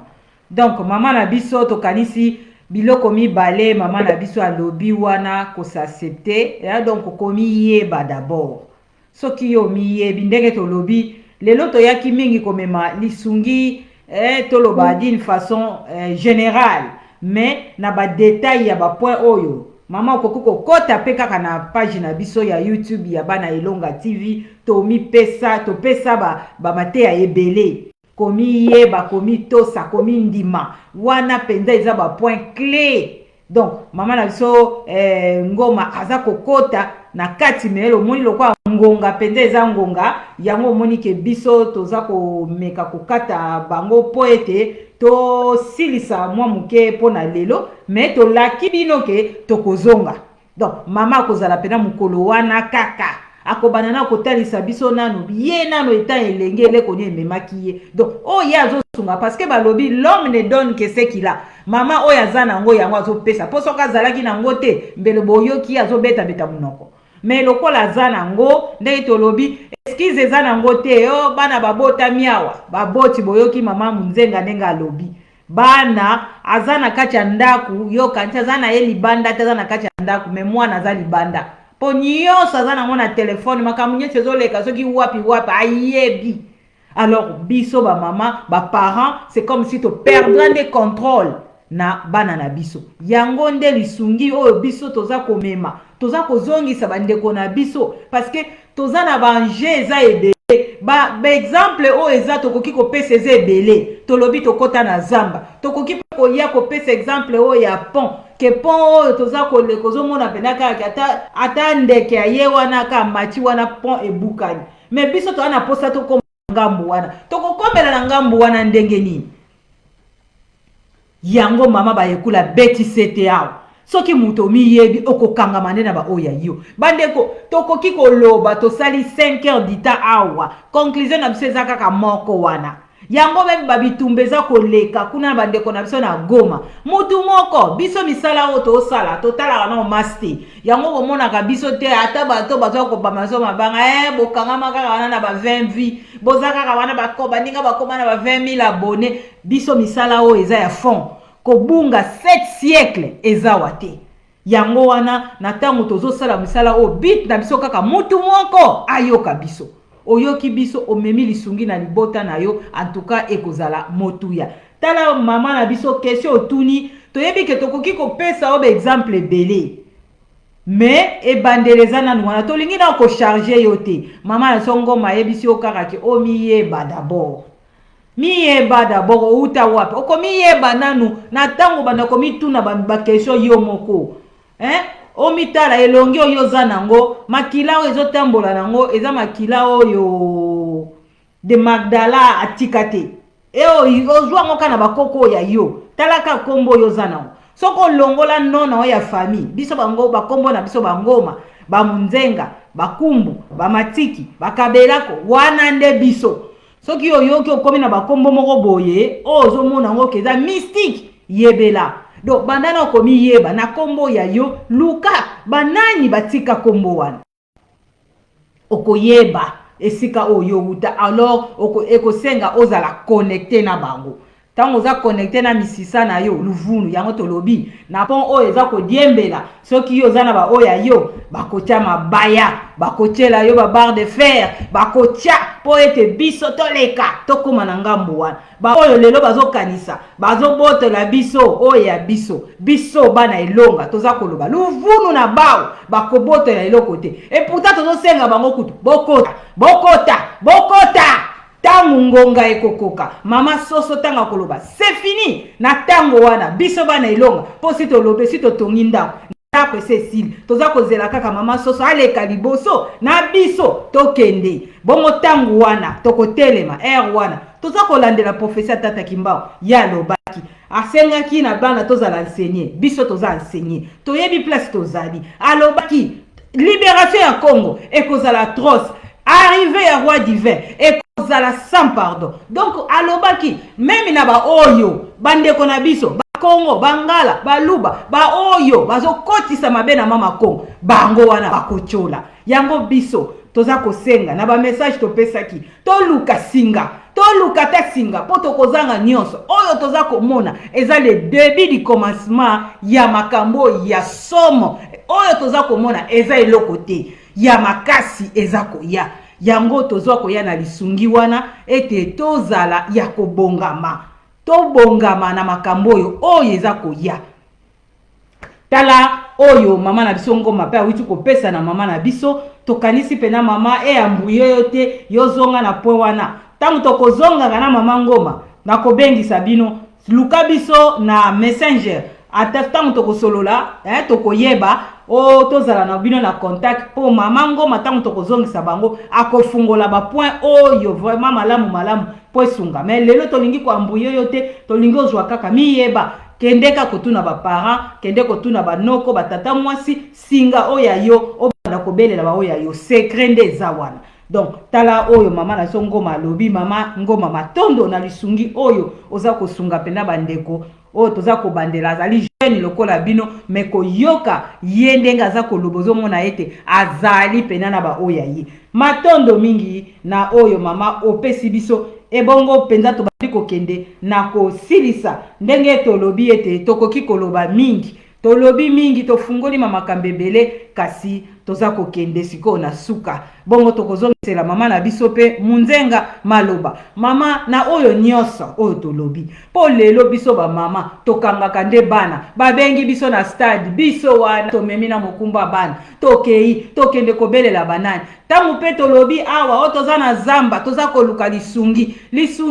Donc, maman na biso to kanisi biloko mi balé, maman na biso alobi wana ko s'accepter. Et donc komi yeba d'abord. Soki yo mi yebi ndenge to lobi, lelo to yaki mingi komema lisungi to loba d'une façon générale, mais na ba détail ya ba point oyo. Maman kokoko kota pe kaka na page na biso ya YouTube ya bana Elonga TV to mi pesa to pesa ba mate ya ebele. Komi yeba, komi tosa, komi ndima. Wana penza eza ba point clé. Donc, maman na biso ngoma aza kokota na kati melo moni lokwa ngonga penza eza ngonga yango moni ke biso toza ko meka kokata bango poete to silisa mwa muke pona lelo mais to laki bino ke to kozonga. Donc, mama kozala pena mukolo wana kaka. Akobanana kotalisa biso nanu ye nanu eta elenge eleko ni ememaki ye. Donc oyo azosunga parce que balobi l'homme ne donne que ce qu'il a. Mama oyo aza nango yango azopesa po soka azalaki nango te mbele boyoki azobeta beta munoko. Mais lokola aza nango ndenge tolobi excuse eza nango te o bana babota miawa baboti boyoki mama munzenga ndenga alobi bana aza na kati ya ndaku yo kanti aza na ye libanda te aza na kati ya ndaku mais mwana aza libanda. Po nyonso aza nango na telefone makambo nyonso ezoleka soki wapi ayebi. Alors biso ba maman ba parents c'est comme si to perdre des contrôles na bana na biso yango nde lisungi oyo biso toza komema toza kozongisa bandeko na biso parce que toza na banje eza ebele ba exemple oyo eza tokoki kopesa eza ebele tolobi tokota na zamba tokoki koya kopesa exemple oyo ya pont ke pont oyo toza kozomona penaka ata ndeke aye wana ka machi wana pont ebukani mais biso toza na posa tokoma ngambu wana tokokomela na ngambu wana ndenge nini yango mama bayekula beti sete awa soki muto miyebi okokanga manena ba oya yo bandeko tokoki koloba tosali 5 heures dita awa conclusion na biso ezaka ka moko wana yango meme babitumba eza koleka kuna na bandeko na biso na Goma mutu moko biso misala oyo tosala totalaka na omasi te yango komonaka biso te ata bato bazwa kobama so mabanga bokangama kaka wana na ba 20 vie boza kaka wana bakoba ndinga bakoma na ba 20 000 abonnés biso misala oyo eza ya fond kobunga 7 siècle eza wate yango wana na tango tozosala misala oyo bit na biso kaka mutu moko ayoka biso oyoki biso omemi lisungi na libota na yo en tout cas ekozala motuya tala mama na biso question otuni toyebi ke tokoki kopesa obe exemple belé mais ebandeleza nanu wana tolingi na ko charger yo te mama na songo mayebisi yo kaka ke o miyeba d'abord miyeba d'abord outa wapi oko miyeba nanu na tango bana komituna ba question yo moko omitala elongi oyo za nango makila oyo ezotambola nango eza makila oyo de Magdala atikate ozwa ngo kana bakoko ya yo talaka kombo oyo za nango soko longola nona oyo ya famille biso bango bakombo na biso bangoma bamunzenga bakumbu bamatiki bakabelako wana nde biso soki oyoki okomi na bakombo moko boye ozomona ngo keza mystique yebela do bandana okomi yeba na kombo ya yo luka banani batika kombo wana okoyeba esika oyo uta alors ekosenga ozala connecté na bango tango oza connecté na misisa na yo luvunu yango tolobi na pon oyo eza kodiembela soki yo oza na ba oya yo bakotia mabaya bakotiela yo ba barre de fer bakotia po ete biso toleka tokoma na ngambo wana ba oyo lelo bazokanisa bazobotola biso oya biso bana elonga toza koloba luvunu na bao bakobotola eloko te et pourtant tozosenga bango kutu bokota tangu ngonga ekokoka mama soso tanga koloba c'est fini na tango wana biso bana elonga po si tolobe si totongi ndako ndako Cécile toza kozela kaka mama soso aleka liboso na biso tokende bongo tangu wana tokotelema wana toza kolandela professeur Tata Kimbao ya lobaki asengaki na bana tozala enseigner biso toza enseigner toyebi place tozali alobaki libération ya Congo ekozala atroce arrivé à roi divin ekozala sans pardon donc alobaki même na ba oyo bandeko na biso Congo bangala baluba ba oyo bazokotisa mabe na mama Congo bango wana bakochola yango biso toza kosenga na ba message topesaki toluka ta singa po tokozanga nyonso oyo toza komona eza le début du commencement ya makambo ya somo oyo toza komona eza eloko te ya makasi eza koya yango tozwa koya na lisungi wana ete tozala ya tobongama na makambo oyo eza koya tala oyo mama na biso ngoma pe awiti kopesa na mama na biso tokanisi pena mama ambuye yo te yozonga na point wana tangu tokozonga na mama ngoma na kobengisa bino luka biso na messenger ata tangu tokosolola tokoyeba tozala na bino na contact po mama ngoma tangu tokozongisa bango akofungola ba point oyo vraiment malamu po esunga mais lelo tolingi ko ambuye yo te tolingi ozwa kaka miyeba kendeka kotuna ba parents kende kotuna ba noko batata mwasi singa oya yo obanda kobelela ba oya yo secret ndeza wana donc tala oyo mama na ngoma lobi mama ngoma matondo na lisungi oyo oza kosunga pena bandeko oyo toza kobandela azali jeune lokola bino mais koyoka ye ndenge aza kolobozo mona ete azali pena na ba oya ye matondo mingi na oyo mama opesi biso ebongo penza tobandi kokende na kosilisa ndenge tolobi ete tokoki koloba mingi tolobi mingi tofungoli mama kambebele kasi toza kokende siko na suka bongo tokozongisela mama na biso pe munzenga maloba mama na oyo nyonso oyo tolobi po lelo biso ba mama tokangaka nde bana babengi biso na stade biso wana tomemi na mokumba bana tokende kobelela banani tangu pe tolobi awa o toza na zamba toza koluka lisungi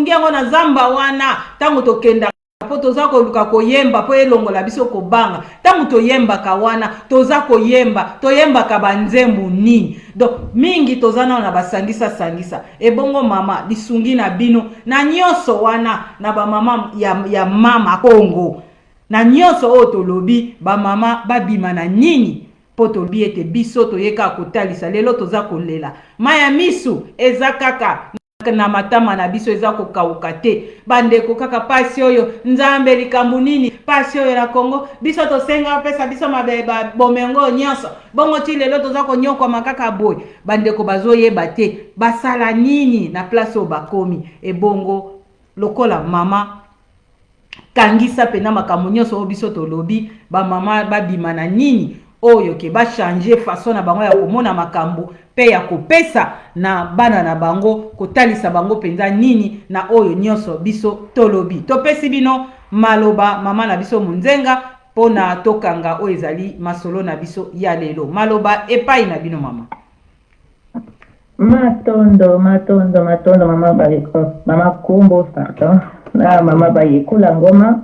yango na zamba wana tangu tokenda po toza koluka koyemba po elongola biso kobanga tangu toyembaka wana toza toyembaka banzembu nini donc mingi toza na basangisa ebongo mama lisungi na bino na nyonso wana na ba mama ya mama Congo na nyonso oyo tolobi ba mama babima na nini po tolobi ete biso toyeka kotalisa lelo toza kolela maya misu eza kaka na matama na biso eza kokauka te. Bandeko kaka pasi oyo nzambe likambo nini pasi oyo na Congo biso tosenga pesa biso mabeba bomengo nyonso bongo ti lelo toza konyokwa makaka boy. Bandeko bazoyeba te basala nini na place oyo bakomi ebongo lokola mama kangisa pena makambo nyonso oyo biso tolobi ba mama babima na nini oyo ke ba changer façon na bango ya komona makambo pe ya kopesa na bana na bango kotalisa bango penza nini na oyo nyonso biso tolobi. Topesi bino maloba mama na biso Munzenga pona tokanga oyo ezali masolo na biso ya lelo. Maloba epai na bino mama. Matondo mama bariko mama Kumbo pardon na mama bayekula ngoma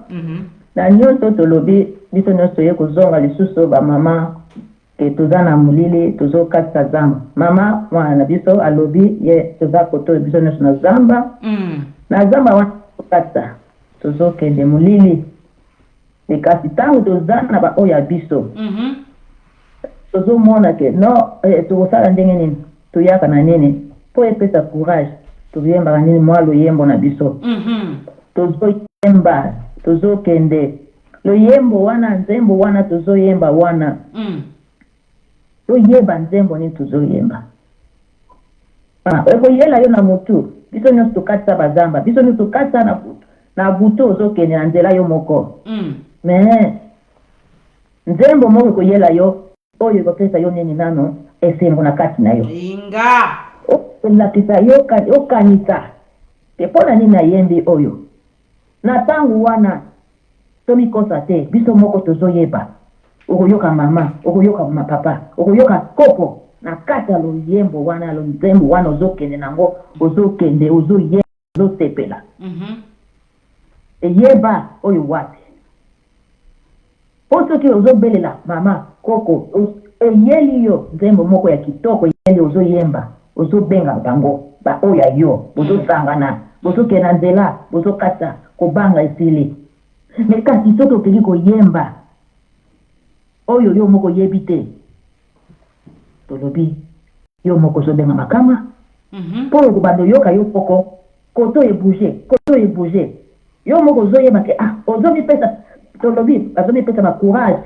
na nyonso tolobi biso nyonso ye kozonga lisusu ba mama ke toza na mulili tozokatisa zamba. Mama mwana na biso alobi ye toza koto biso nyonso na zamba na zamba wana tokatisa tozokende mulili ekasi ntango toza na ba oyo ya biso tozomona ke no tokosala ndenge nini toyaka na nini po epesa courage toyembaka nini mwa loyembo na biso tozoyemba tozokende loyembo wana nzembo wana tozoyemba wana toyeba nzembo nini tozoyemba ekoyela yo na motu biso nyonso tokatisa bazamba biso nyonso tokatisa na butu ozokende na nzela yo moko me nzembo moko ekoyela yo oyo ekopesa yo nini nano esengo na kati na yo inga olakisa yo okanisa te mpona nini nayembi oyo na ntango wana tomikosa te biso moko tozoyeba okoyoka mama okoyoka papa okoyoka koko na kati ya loyembo wana lonzembo wana ozokende nango ozokende ozoyeba ozosepela eyeba oyo wapi po soki ozobelela mama koko eyeli yo nzembo moko ya kitoko yeli ozoyemba ozobenga bango ba oyo yo ozosangana bozokenda nzela bozokata kobanga esili me kasi soki okeli koyemba oyo yo moko yebi te tolobi yo moko ozobenga makama mpo okobanda oyoka yo poko koto ebouge yo moko ozoyeba ke ozomipesa tolobi azomipesa bacourage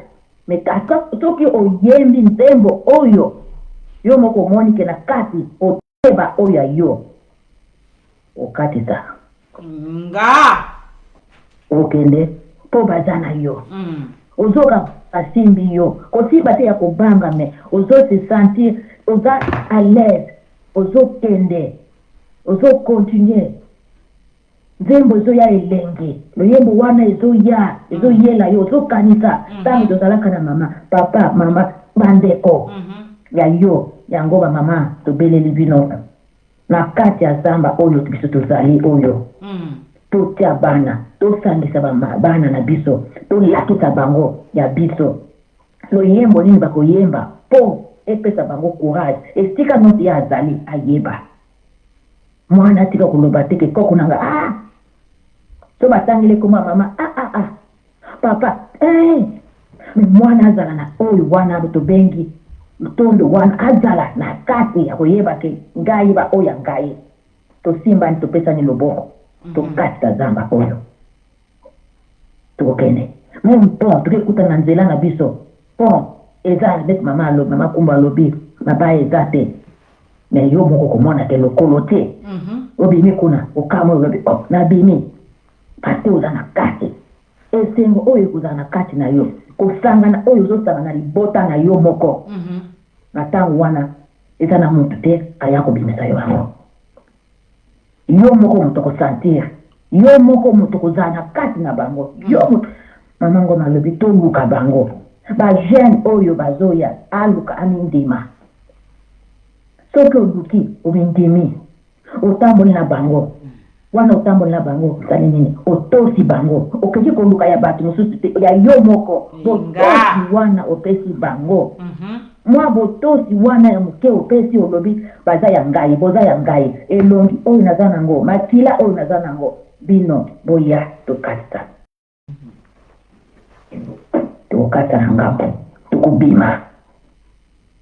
me kaka soki oyembi nzembo oyo yo moko omoni ke na kati oteba oyo yo okatisa nga okende po baza na yo ozoka basimbi yo kosimba te ya kobanga me ozose sentir oza à l'aise ozokende ozokontinue nzembo ezoya elenge loyembo wana ezoyela yo ozokanisa ntango tozalaka na mama papa mama bandeko ya yo yango bamama tobeleli bino na kati ya zamba oyo biso tozali oyo totia bana tosangisa bana na biso tolakisa bango ya biso loyembo nini bakoyemba po epesa bango courage esika noti ya azali ayeba mwana atika koloba teke koko nanga so batangile koma mama papa mwana azala na oyo wana tobengi mtondo wana azala na kati ya koyeba ke ngai ba oya ngai tosimba ni topesa ni loboko tokatisa zamba oyo tokokende mpo tokekuta na nzela na biso po eza beti mama Kumba alobi mabaya eza te me yo moko komona ke lokolo te obimi kuna okama olobi nabimi pate oza na kati esengo oyo ekozala na kati na yo kosangana oyo ozosangana libota na yo moko na ntango wana eza na motu te aya kobimisa yo yango yo moko moto kosentir yo moko moto kozala na kati na bango yo moto mama Ngoma alobi toluka bango bajeune oyo bazoya aluka amindima soki oluki omindimi otamboli na bango wana otamboli na bango osali nini otosi bango okeki koluka ya bato mosusu te ya yo moko botosi wana opesi bango mwa botosi wana ya moke opesi olobi baza ya ngai boza ya ngai elongi oyo naza nango makila oyo naza nango bino boya tokatisa tokatisa na ngambo tokobima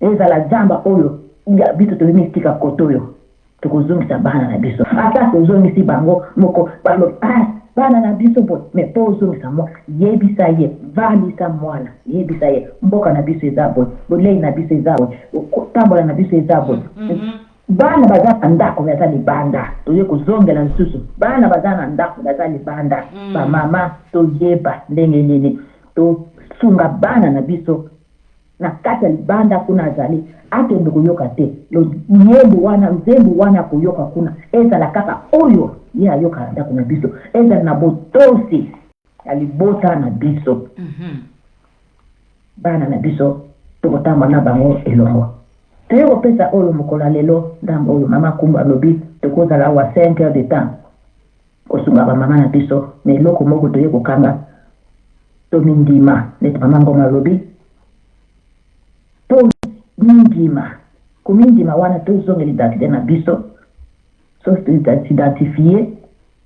ezala zamba oyo ya biso tobimi tika koto oyo tokozongisa bana na biso ata tozongisi bango moko balo bana na biso bo mais po ozongisa mo yebisa ye valisa mwana yebisa ye mboka na biso eza boye bolei na biso eza boye kotambola na biso eza boye bana baza na ndako baza libanda toye kozongela lisusu bana baza na ndako baza libanda bamama toyeba ndenge nini tosunga bana na biso na kati ya libanda kuna azali akende koyoka te nzembo wana koyoka kuna ezala kaka oyo ye ayoka ndako na biso ezala na botosi ya libota na biso bana na biso tokotambola na bango elongo toye kopesa oyo mokolo lelo ndambo oyo mama Kumba alobi tokozala wa 5 heures de temps kosunga bamama na biso na eloko moko toye kokanga tomindima neti mama Ngoma alobi mindima kumindima wana tozongela identité na biso so identifier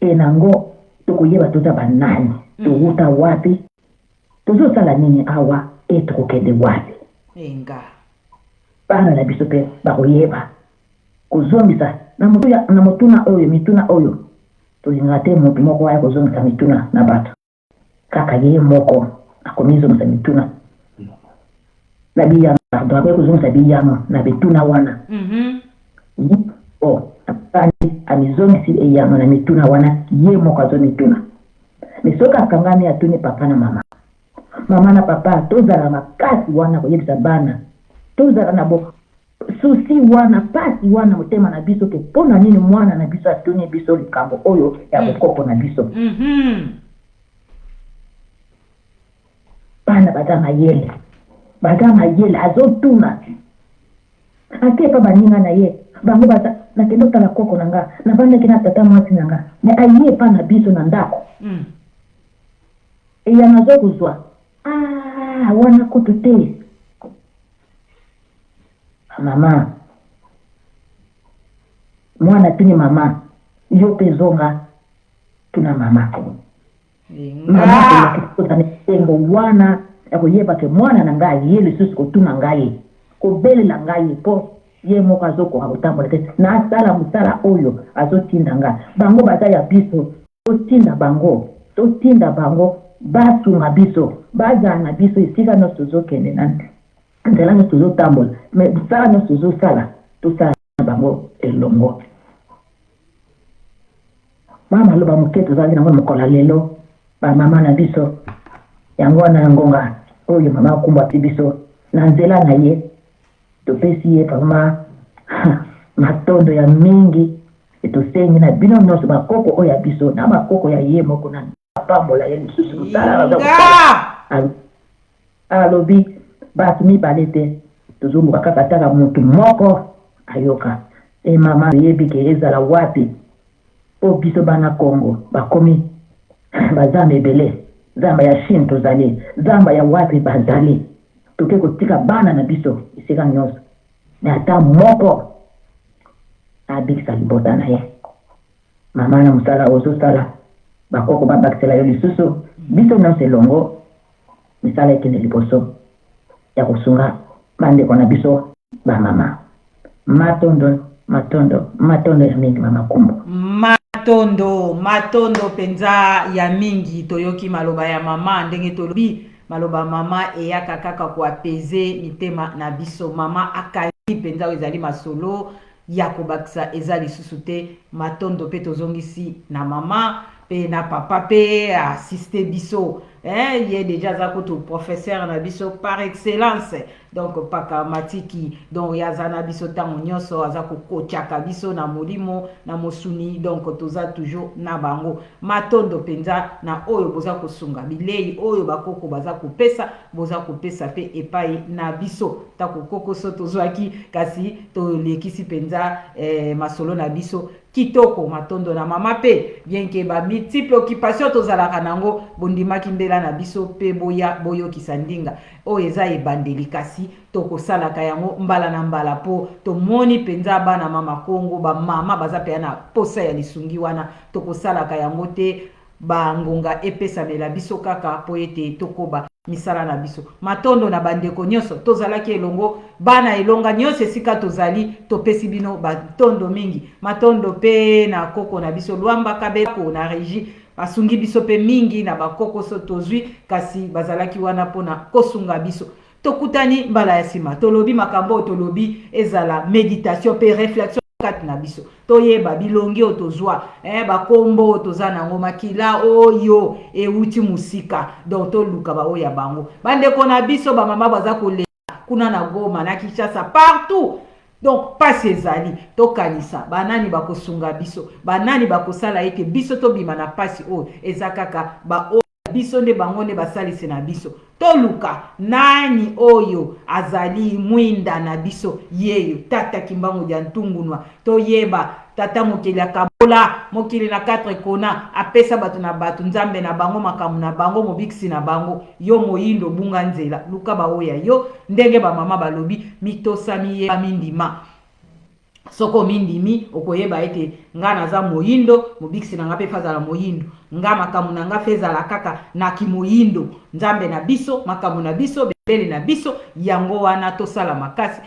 enango tokoyeba toza banani tokuta wapi tozosala nini awa tokokende wapi enga bana na biso pe bakoyeba kozongisa na motuna oyo mituna oyo tolinga te motu moko aya kozongisa mituna na bato kaka ye moko akomizongisa mituna na biyama pardon akoki kozongisa biyama na bituna wana amizongisi eyama na mituna wana ye moko azomituna me soki akangami atuni papa na mama na papa tozala makasi wana koyebisa bana tozala na bo susi wana pasi wana motema na biso ke mpona nini mwana na biso atuni biso likambo oyo ya bokopo na biso bana baza mayele azotuna ate pa baninga na ye bango baza nakende otala koko na nga navandaki na tata mwasi na nga me aye pa na biso na ndako eyanga azokozwa wana kutu te mama mwana tuni mama yo mpe zonga tuna mama tengo wana ya koyeba ke mwana na ngai ye lisusu kotuna ngai kobelela ngai mpo ye moko azokoka kotambola te nasala mosala oyo azotinda ngai bango baza ya biso totinda bango basunga biso bazala na biso esika nyonso tozokende na nzela nyonso tozotambola me mosala nyonso tozosala tosala na bango elongo mama aloba moke tozalaki nango mokolo lelo bamama na biso yango wana ya ngonga oyo mama Kumba ti biso na nzela na ye topesi ye pama matondo ya mingi etosengi na bino nyonso bakoko oyo ya biso na bakoko ya ye moko na apambola ye lisusu kosala alobi bato mibale te tozoluka kaka taka motu moko ayoka mama yebi ke ezala wapi po biso bana Kongo bakomi bazamba ebele zamba ya Chine tozali zamba ya wapi bazali toke kotika bana na biso esika nyonso na ata moko abikisa libota na ye mama na mosala ozosala bakoko babakisela yo lisusu biso nyonso elongo misala ekende liboso ya kosunga bandeko na biso bamama matondo ya mingi mama Kumba matondo penza ya mingi toyoki maloba ya mama ndenge tolobi maloba mama eyaka kaka koapeze mitema na biso mama akali penza ezali masolo ya kobakisa eza lisusu te matondo pe tozongisi na mama pe na papa pe assiste biso il est déjà zakoto professeur na biso par excellence donc paka matiki donc yazana biso tango nyonso azako kochaka biso na molimo na mosuni donc toza toujours na bango matondo penza na oyo boza kosunga bilei oyo bakoko baza kopesa boza kopesa pe epai na biso tako koko so tozwaki kasi to lekisi penza masolo na biso kitoko matondo na mama pe bien que ba multiple occupation tozalaka nango bondimaki mbela na biso pe boyo kisandinga o eza ebandeli kasi tokosalaka yango mbala na mbala po tomoni penza bana mama Kongo ba mama baza pe na posa ya lisungi wana tokosalaka yango te bangonga epesamela biso kaka po ete tokoba misala na biso matondo na bandeko nyonso tozalaki elongo bana elonga nyonso esika tozali topesi bino batondo mingi matondo pe na koko na biso Lwamba Kabeko na régie basungi biso pe mingi na bakoko so tozwi kasi bazalaki wana pona kosunga biso tokutani mbala ya sima tolobi makambo tolobi ezala méditation pe réflexion kati na biso toyeba bilongi otozwa bakombo toza nango makila oyo euti musika donc toluka baoyo ya bango bandeko na biso bamama baza kolela kuna na Goma na Kinshasa partout donc pasi ezali tokanisa banani bakosunga biso banani bakosala ete biso tobima na pasi oyo eza kaka baoyo biso nde bango nde basalisi na biso toluka nani oyo azali mwinda na biso yeyo tata Kimbangu dia Ntungunwa toyeba tata mokili akabola mokili na 4 kona apesa bato na bato nzambe na bango makamu na bango mobikisi na bango yo moyindo bunga nzela luka baoya yo ndenge bamama balobi mitosami ye mindima soko mindimi okoyeba ete nga naza moyindo mobikisi na nga pe fazala moyindo nga makamu na nga fezala kaka na kimoyindo nzambe na biso makamu na biso bebele na biso yango wana tosala makasi